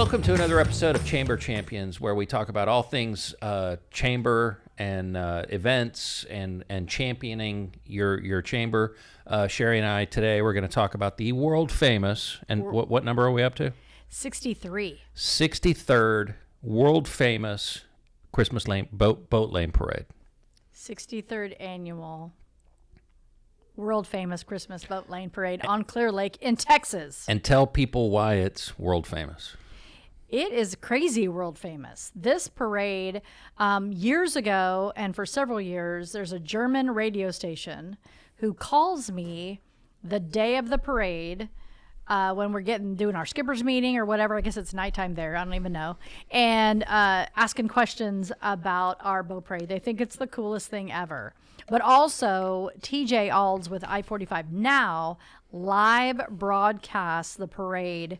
Welcome to another episode of Chamber Champions, where we talk about all things chamber and events and championing your chamber. Shari and I today we're going to talk about the world famous, and what number are we up to? 63. 63rd world famous Christmas boat lane parade. 63rd annual world famous Christmas boat lane parade on Clear Lake in Texas. And tell people why it's world famous. It is crazy world famous. This parade, years ago, and for several years, there's a German radio station who calls me the day of the parade when we're doing our skippers meeting or whatever. I guess it's nighttime there. I don't even know. And asking questions about our boat parade. They think it's the coolest thing ever. But also, TJ Alds with I-45 Now live broadcasts the parade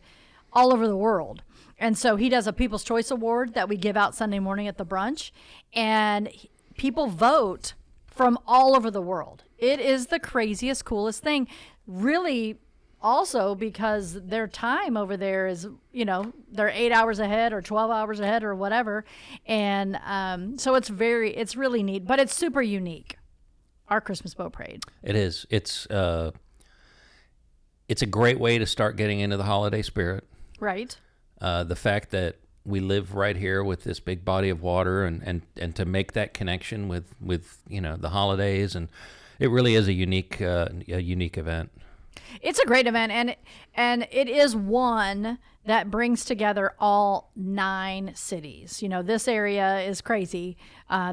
all over the world. And so he does a People's Choice Award that we give out Sunday morning at the brunch. And people vote from all over the world. It is the craziest, coolest thing. Really, also because their time over there is, they're 8 hours ahead or 12 hours ahead or whatever. And so it's really neat. But it's super unique, our Christmas boat parade. It is. It's a great way to start getting into the holiday spirit. Right. The fact that we live right here with this big body of water and to make that connection with the holidays, and it really is a unique event. It's a great event, and it is one that brings together all 9 cities. This area is crazy.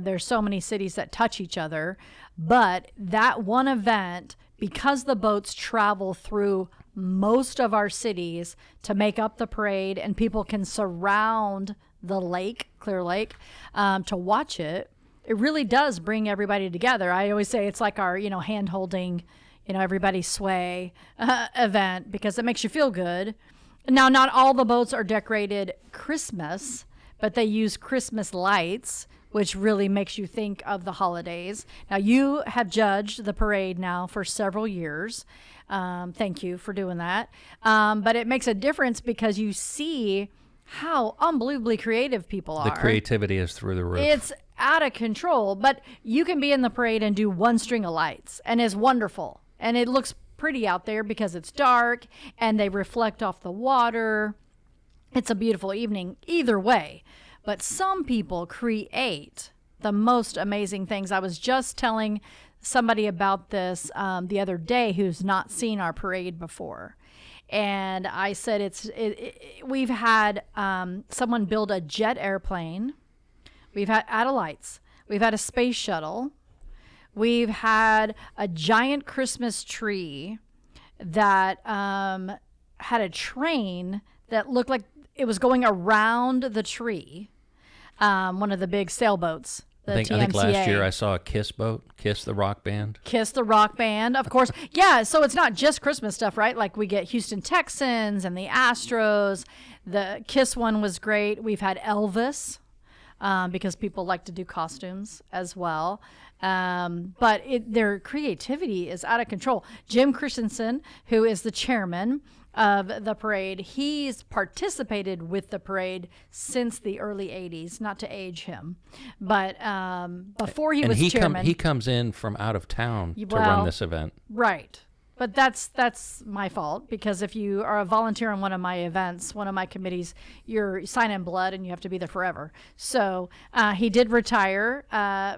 There's so many cities that touch each other, but that one event, because the boats travel through most of our cities to make up the parade, and people can surround the lake, Clear Lake, to watch it, it really does bring everybody together. I always say it's like our, hand-holding, everybody sway event, because it makes you feel good. Now, not all the boats are decorated Christmas, but they use Christmas lights, which really makes you think of the holidays. Now, you have judged the parade now for several years. Thank you for doing that. But it makes a difference because you see how unbelievably creative people are. The creativity is through the roof. It's out of control, but you can be in the parade and do one string of lights, and it's wonderful. And it looks pretty out there because it's dark and they reflect off the water. It's a beautiful evening either way. But some people create the most amazing things. I was just telling somebody about this the other day who's not seen our parade before. And I said we've had someone build a jet airplane. We've had out of lights. We've had a space shuttle. We've had a giant Christmas tree that had a train that looked like it was going around the tree. One of the big sailboats. I think last year I saw a Kiss boat, Kiss the rock band. Kiss the rock band, of course. Yeah, so it's not just Christmas stuff, right? Like we get Houston Texans and the Astros. The Kiss one was great. We've had Elvis because people like to do costumes as well. But their creativity is out of control. Jim Christensen, who is the chairman of the parade, he's participated with the parade since the early 80s, not to age him, but before he was chairman. He comes in from out of town to run this event. Right. But that's my fault, because if you are a volunteer on one of my events, one of my committees, you're sign in blood and you have to be there forever. So he did retire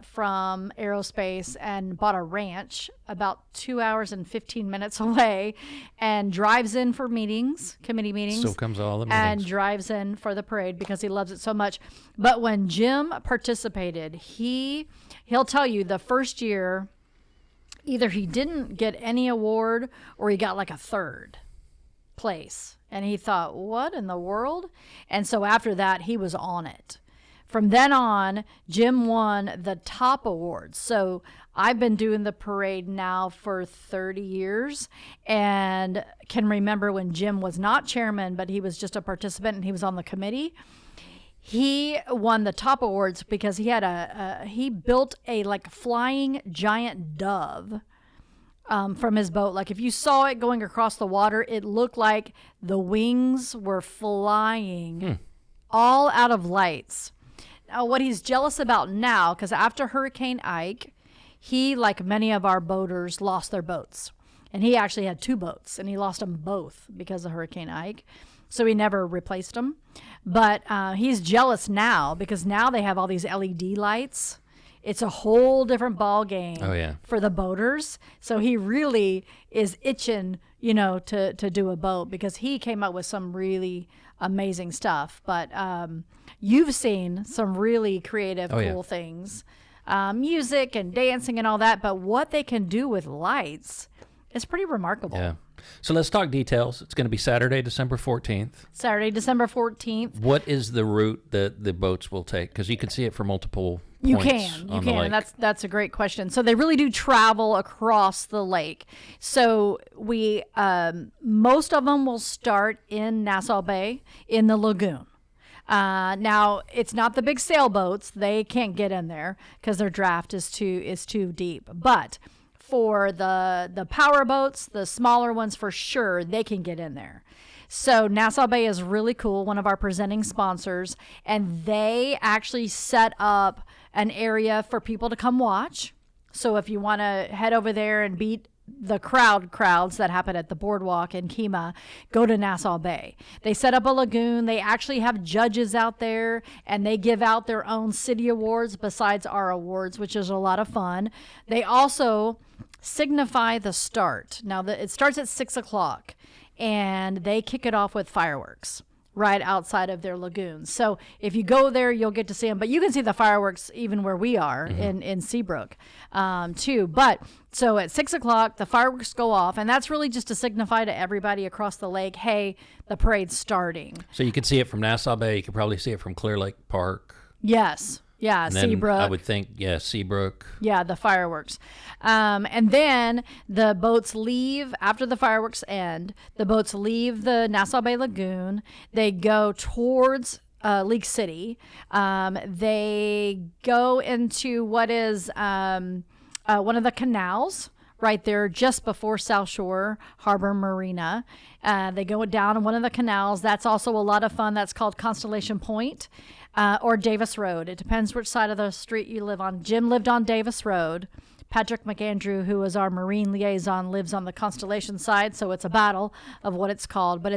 from aerospace and bought a ranch about 2 hours and 15 minutes away, and drives in for committee meetings. Still comes to all the meetings. And drives in for the parade because he loves it so much. But when Jim participated, he'll tell you the first year, either he didn't get any award or he got like a 3rd place. And he thought, what in the world? And so after that, he was on it. From then on, Jim won the top awards. So I've been doing the parade now for 30 years and can remember when Jim was not chairman, but he was just a participant and he was on the committee. He won the top awards because he had he built a like flying giant dove from his boat. Like if you saw it going across the water, it looked like the wings were flying all out of lights. Now, what he's jealous about now, because after Hurricane Ike, he, like many of our boaters, lost their boats. And he actually had 2 boats, and he lost them both because of Hurricane Ike. So he never replaced them. But he's jealous now because now they have all these LED lights. It's a whole different ball game for the boaters. So he really is itching, to do a boat because he came up with some really amazing stuff. But you've seen some really creative, cool things, music and dancing and all that. But what they can do with lights is pretty remarkable. Yeah. So let's talk details. It's going to be Saturday, December 14th. Saturday, December 14th. What is the route that the boats will take? Because you can see it from multiple points. You can. And that's a great question. So they really do travel across the lake. So we most of them will start in Nassau Bay in the lagoon. Now it's not the big sailboats; they can't get in there because their draft is too deep. But for the power boats, the smaller ones for sure, they can get in there. So Nassau Bay is really cool, one of our presenting sponsors, and they actually set up an area for people to come watch. So if you want to head over there and beat the crowds that happen at the boardwalk in Kemah, go to Nassau Bay. They set up a lagoon. They actually have judges out there, and they give out their own city awards besides our awards, which is a lot of fun. They also signify the start. Now, it starts at 6 o'clock, and they kick it off with fireworks right outside of their lagoons. So if you go there, you'll get to see them. But you can see the fireworks even where we are in Seabrook too. But so at 6 o'clock, the fireworks go off, and that's really just to signify to everybody across the lake, hey, the parade's starting. So you can see it from Nassau Bay. You can probably see it from Clear Lake Park. Yes. Yeah, And then Seabrook. I would think, Seabrook. Yeah, the fireworks. And then the boats leave, after the fireworks end, the boats leave the Nassau Bay Lagoon. They go towards Leak City. They go into what is one of the canals right there just before South Shore Harbor Marina. They go down in one of the canals. That's also a lot of fun. That's called Constellation Point. Or Davis Road. It depends which side of the street you live on. Jim lived on Davis Road. Patrick McAndrew, who is our marine liaison, lives on the Constellation side, so it's a battle of what it's called. But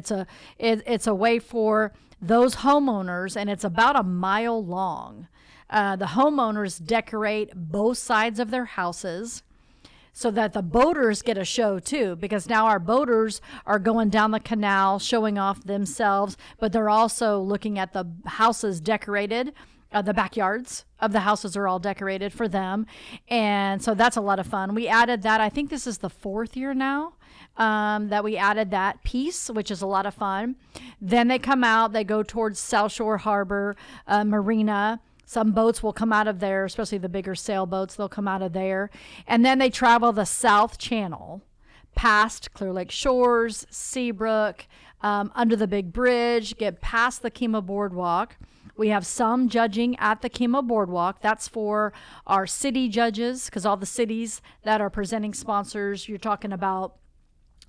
it's a way for those homeowners, and it's about a mile long. The homeowners decorate both sides of their houses so that the boaters get a show too, because now our boaters are going down the canal showing off themselves, but they're also looking at the houses decorated. The backyards of the houses are all decorated for them. And so that's a lot of fun. We added that. I think this is the 4th year now that we added that piece, which is a lot of fun. Then they come out, they go towards South Shore Harbor Marina. Some boats will come out of there, especially the bigger sailboats. They'll come out of there. And then they travel the South Channel past Clear Lake Shores, Seabrook, under the big bridge, get past the Kemah Boardwalk. We have some judging at the Kemah Boardwalk. That's for our city judges, because all the cities that are presenting sponsors, you're talking about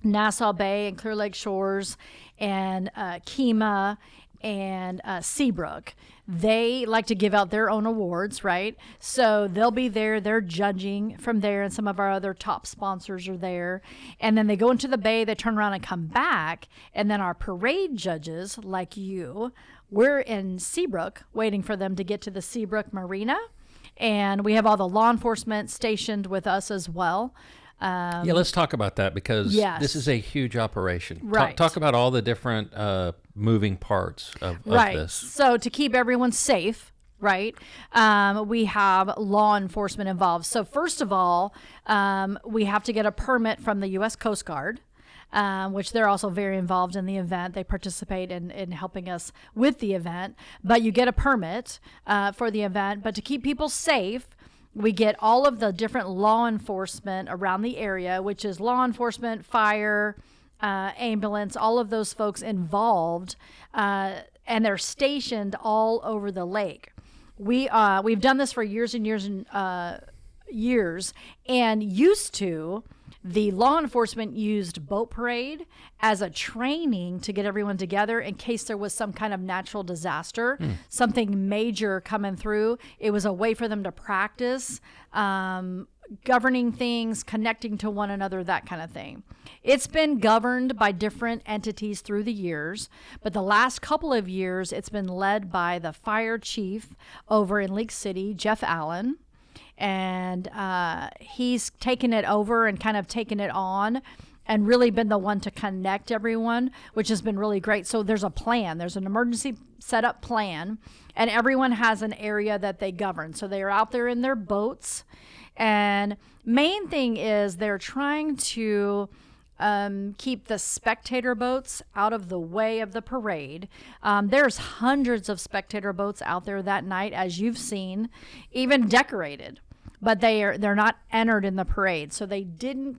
Nassau Bay and Clear Lake Shores and Kemah and Seabrook. They like to give out their own awards, right? So they'll be there. They're judging from there, and some of our other top sponsors are there. And then they go into the bay, they turn around and come back. And then our parade judges, like you, we're in Seabrook waiting for them to get to the Seabrook Marina. And we have all the law enforcement stationed with us as well. Let's talk about that, because this is a huge operation. Right. Talk about all the different moving parts of this. So to keep everyone safe, right, we have law enforcement involved. So first of all, we have to get a permit from the U.S. Coast Guard, which they're also very involved in the event. They participate in helping us with the event. But you get a permit for the event. But to keep people safe, we get all of the different law enforcement around the area, which is law enforcement, fire, ambulance, all of those folks involved, and they're stationed all over the lake. We've done this for years and years and years, and used to The law enforcement used boat parade as a training to get everyone together in case there was some kind of natural disaster, something major coming through. It was a way for them to practice governing things, connecting to one another, that kind of thing. It's been governed by different entities through the years, but the last couple of years, it's been led by the fire chief over in League City, Jeff Allen, and he's taken it over and kind of taken it on and really been the one to connect everyone, which has been really great. So there's a plan. There's an emergency setup plan, and everyone has an area that they govern. So they are out there in their boats, and main thing is they're trying to keep the spectator boats out of the way of the parade. There's hundreds of spectator boats out there that night, as you've seen, even decorated, but they're not entered in the parade. So they didn't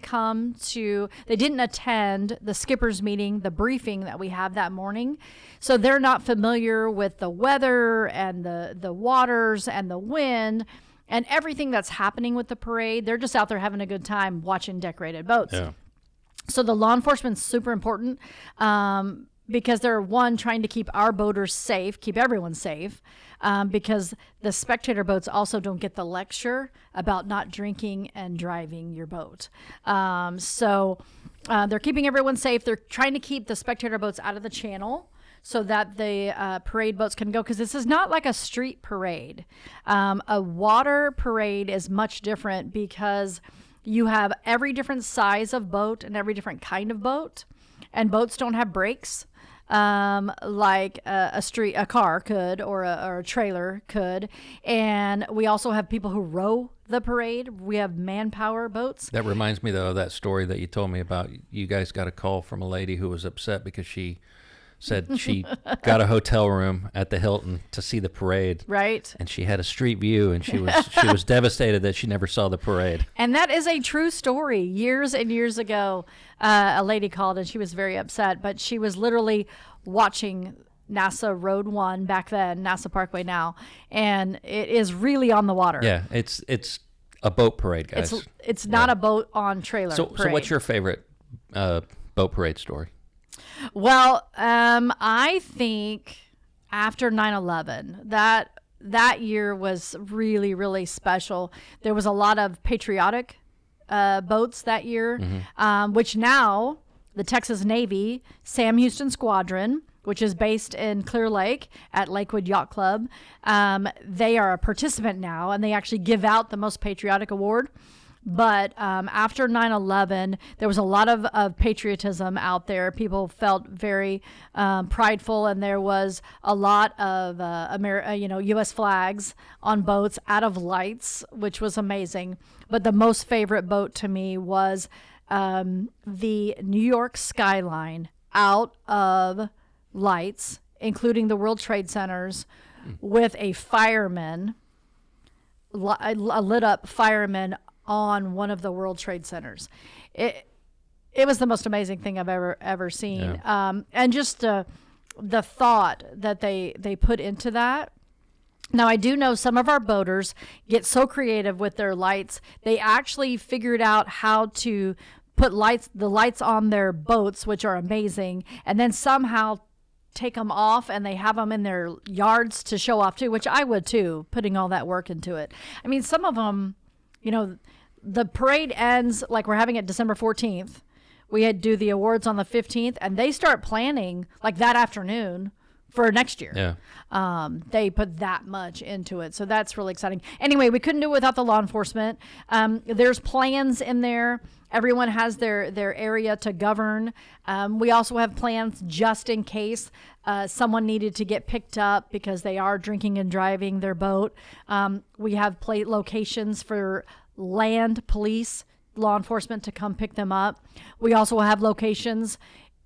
attend the skipper's meeting, the briefing that we have that morning. So they're not familiar with the weather and the waters and the wind and everything that's happening with the parade. They're just out there having a good time watching decorated boats. Yeah. So the law enforcement's super important because they're, one, trying to keep our boaters safe, keep everyone safe, because the spectator boats also don't get the lecture about not drinking and driving your boat. So they're keeping everyone safe. They're trying to keep the spectator boats out of the channel so that the parade boats can go, because this is not like a street parade. A water parade is much different because you have every different size of boat and every different kind of boat, and boats don't have brakes like a car could or a trailer could. And we also have people who row the parade. We have manpower boats. That reminds me, though, of that story that you told me about. You guys got a call from a lady who was upset because she said she got a hotel room at the Hilton to see the parade. Right. And she had a street view, and she was devastated that she never saw the parade. And that is a true story. Years and years ago, a lady called and she was very upset, but she was literally watching NASA Road 1 back then, NASA Parkway now, and it is really on the water. Yeah, it's a boat parade, guys. It's not a boat on trailer So parade. what's your favorite boat parade story? Well, I think after 9/11, that year was really, really special. There was a lot of patriotic boats that year, which now the Texas Navy, Sam Houston Squadron, which is based in Clear Lake at Lakewood Yacht Club, they are a participant now, and they actually give out the most patriotic award. But after 9/11, there was a lot of patriotism out there. People felt very prideful, and there was a lot of U.S. flags on boats out of lights, which was amazing. But the most favorite boat to me was the New York skyline out of lights, including the World Trade Centers, with a fireman, a lit up fireman on one of the World Trade Centers. It was the most amazing thing I've ever seen. Yeah. And just the thought that they put into that. Now, I do know some of our boaters get so creative with their lights, they actually figured out how to put the lights on their boats, which are amazing, and then somehow take them off, and they have them in their yards to show off too, which I would too, putting all that work into it. I mean, some of them, the parade ends, like we're having it December 14th. We had do the awards on the 15th, and they start planning like that afternoon for next year. Yeah. They put that much into it. So that's really exciting. Anyway, we couldn't do it without the law enforcement. There's plans in there. Everyone has their area to govern. We also have plans just in case someone needed to get picked up because they are drinking and driving their boat. We have locations for land police, law enforcement to come pick them up. We also have locations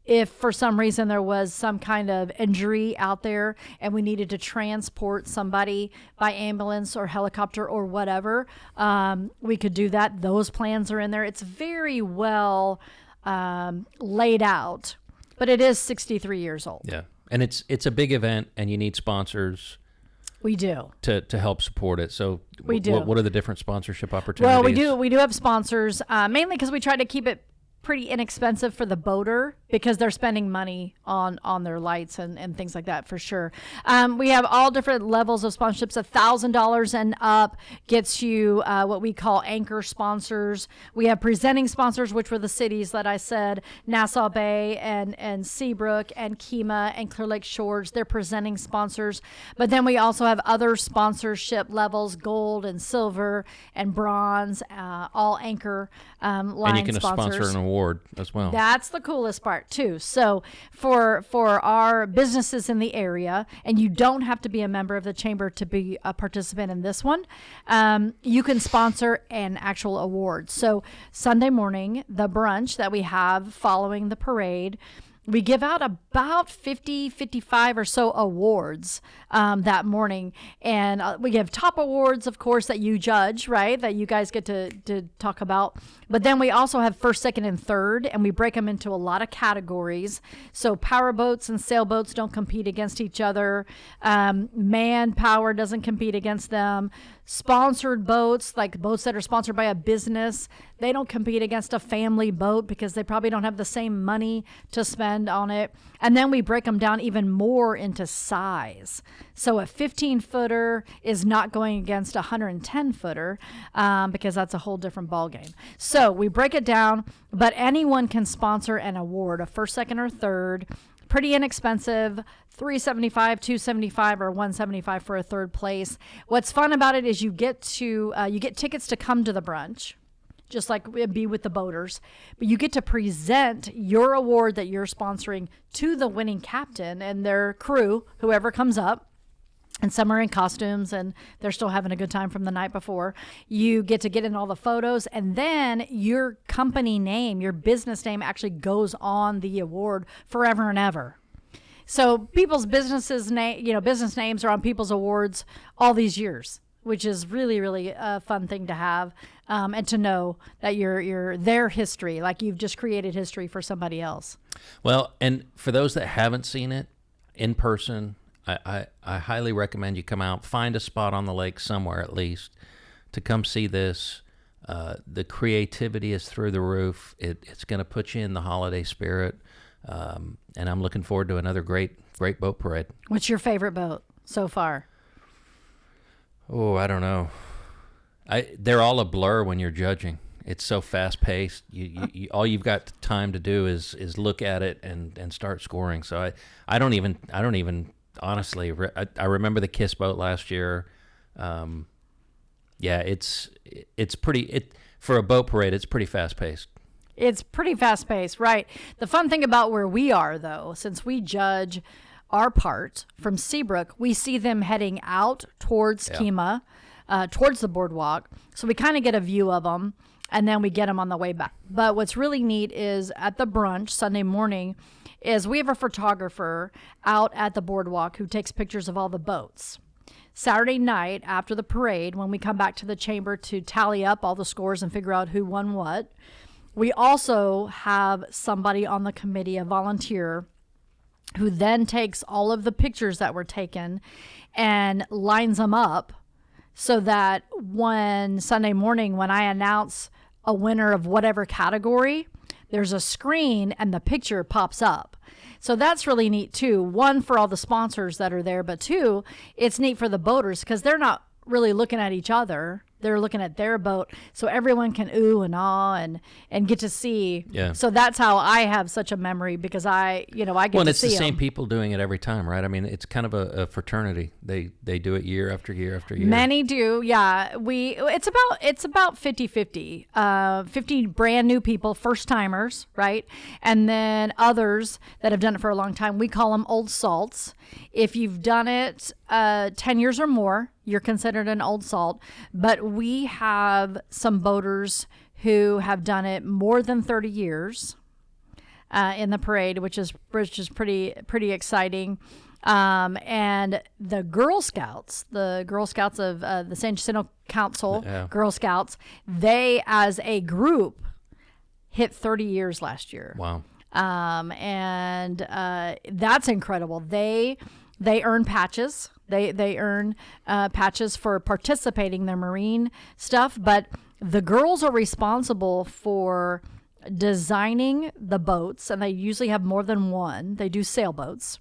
if for some reason there was some kind of injury out there and we needed to transport somebody by ambulance or helicopter or whatever, we could do that. Those plans are in there. It's very well laid out, but it is 63 years old. Yeah. And it's a big event, and you need sponsors. We do. to help support it. So We do. What are the different sponsorship opportunities? Well, we do have sponsors, mainly because we try to keep it pretty inexpensive for the boater because they're spending money on their lights and things like that for sure. We have all different levels of sponsorships. $1,000 and up gets you what we call anchor sponsors. We have presenting sponsors, which were the cities that I said, Nassau Bay and Seabrook and Kemah and Clear Lake Shores. They're presenting sponsors. But then we also have other sponsorship levels, gold and silver and bronze, all anchor line sponsors. And you can sponsor an award as well. That's the coolest part too. So for our businesses in the area, and you don't have to be a member of the chamber to be a participant in this one, you can sponsor an actual award. So Sunday morning, the brunch that we have following the parade, we give out about 55 or so awards that morning. And we give top awards, of course, that you judge, right? That you guys get to talk about. But then we also have first, second, and third, and we break them into a lot of categories. So power boats and sailboats don't compete against each other. Manpower doesn't compete against them. Sponsored boats, like boats that are sponsored by a business, they don't compete against a family boat because they probably don't have the same money to spend on it. And then we break them down even more into size. So a 15-footer is not going against a 110-footer because that's a whole different ballgame. So we break it down, but anyone can sponsor an award, a first, second, or third. Pretty inexpensive, $375, $275, or $175 for a third place. What's fun about it is you get tickets to come to the brunch, just like it'd be with the boaters, but you get to present your award that you're sponsoring to the winning captain and their crew, whoever comes up. And some are in costumes and they're still having a good time from the night before. You get to get in all the photos, and then your company name, your business name actually goes on the award forever and ever. So people's business names are on people's awards all these years, which is really, really a fun thing to have, and to know that you're their history, like you've just created history for somebody else. Well, and for those that haven't seen it in person, I highly recommend you come out, find a spot on the lake somewhere at least to come see this. The creativity is through the roof. It's going to put you in the holiday spirit, and I'm looking forward to another great boat parade. What's your favorite boat so far? Oh, I don't know. They're all a blur when you're judging. It's so fast paced. You all you've got time to do is look at it and start scoring. So I don't even honestly, I remember the Kiss boat last year. Yeah, it's pretty. For a boat parade, it's pretty fast paced. It's pretty fast paced, right? The fun thing about where we are, though, since we judge our part from Seabrook, we see them heading out towards Kemah, towards the boardwalk. So we kind of get a view of them, and then we get them on the way back. But what's really neat is at the brunch Sunday morning, is we have a photographer out at the boardwalk who takes pictures of all the boats. Saturday night after the parade, when we come back to the chamber to tally up all the scores and figure out who won what, we also have somebody on the committee, a volunteer, who then takes all of the pictures that were taken and lines them up so that one Sunday morning when I announce a winner of whatever category, there's a screen and the picture pops up. So that's really neat too. One, for all the sponsors that are there, but two, it's neat for the boaters because they're not really looking at each other. They're looking at their boat, so everyone can ooh and ah and get to see. Yeah. So that's how I have such a memory because I get to see them. Well, and it's the same people doing it every time, right? I mean, it's kind of a fraternity. They do it year after year after year. Many do, yeah. It's about 50-50. 50 brand new people, first timers, right? And then others that have done it for a long time. We call them old salts. If you've done it 10 years or more, you're considered an old salt. But we have some boaters who have done it more than 30 years in the parade, which is pretty exciting. And the Girl Scouts of the San Jacinto Council, Girl Scouts, they as a group hit 30 years last year. Wow. And that's incredible. They earn patches. They earn patches for participating in their marine stuff, but the girls are responsible for designing the boats, and they usually have more than one. They do sailboats.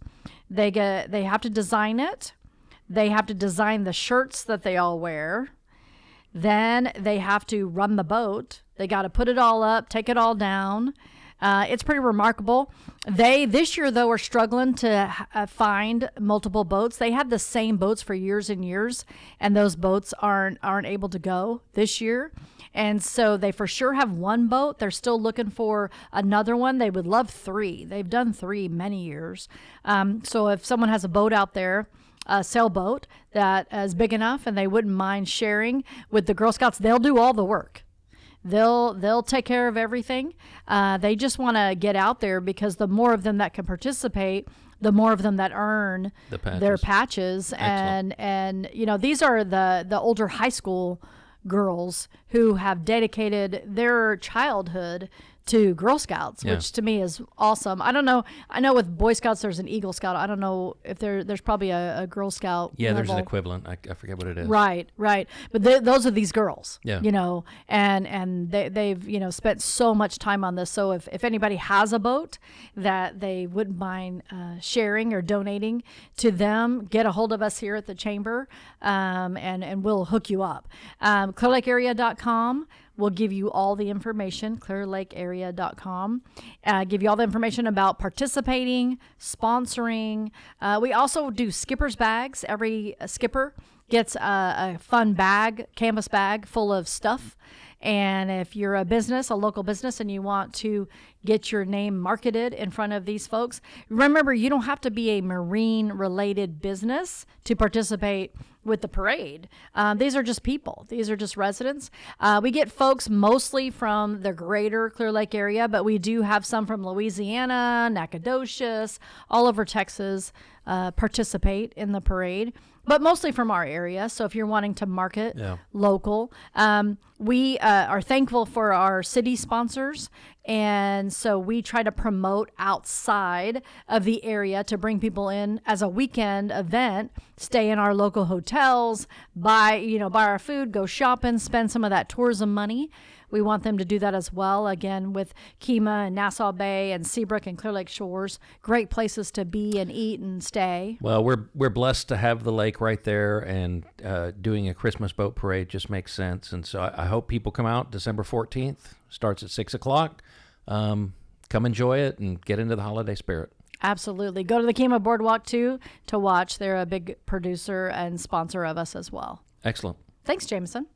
They have to design it. They have to design the shirts that they all wear. Then they have to run the boat. They got to put it all up, take it all down. It's pretty remarkable. They, this year, though, are struggling to find multiple boats. They had the same boats for years and years, and those boats aren't able to go this year. And so they for sure have one boat. They're still looking for another one. They would love 3. They've done 3 many years. So if someone has a boat out there, a sailboat that is big enough and they wouldn't mind sharing with the Girl Scouts, they'll do all the work. They'll take care of everything. They just want to get out there, because the more of them that can participate, the more of them that earn their patches. And you know, these are the older high school girls who have dedicated their childhood to Girl Scouts, which to me is awesome. I don't know. I know with Boy Scouts there's an Eagle Scout. I don't know if there's probably a Girl Scout. Yeah, level. There's an equivalent. I forget what it is. Right. But those are these girls. Yeah. You know, and they've spent so much time on this. So if anybody has a boat that they wouldn't mind sharing or donating to them, get a hold of us here at the chamber, and we'll hook you up. ClearLakeArea.com. We'll give you all the information, clearlakearea.com. Give you all the information about participating, sponsoring. We also do skipper's bags. Every skipper gets a fun bag, canvas bag full of stuff. And if you're a business, a local business, and you want to get your name marketed in front of these folks, remember, you don't have to be a marine-related business to participate with the parade. These are just people. These are just residents. We get folks mostly from the greater Clear Lake area, but we do have some from Louisiana, Nacogdoches, all over Texas participate in the parade, but mostly from our area. So if you're wanting to market local, we are thankful for our city sponsors. And so we try to promote outside of the area to bring people in as a weekend event, stay in our local hotels, buy our food, go shopping, spend some of that tourism money. We want them to do that as well. Again, with Kemah and Nassau Bay and Seabrook and Clear Lake Shores, great places to be and eat and stay. Well, we're blessed to have the lake right there, and doing a Christmas boat parade just makes sense. And so I hope people come out December 14th. Starts at 6 o'clock. Come enjoy it and get into the holiday spirit. Absolutely. Go to the Kemah Boardwalk too to watch. They're a big producer and sponsor of us as well. Excellent. Thanks, Jamieson.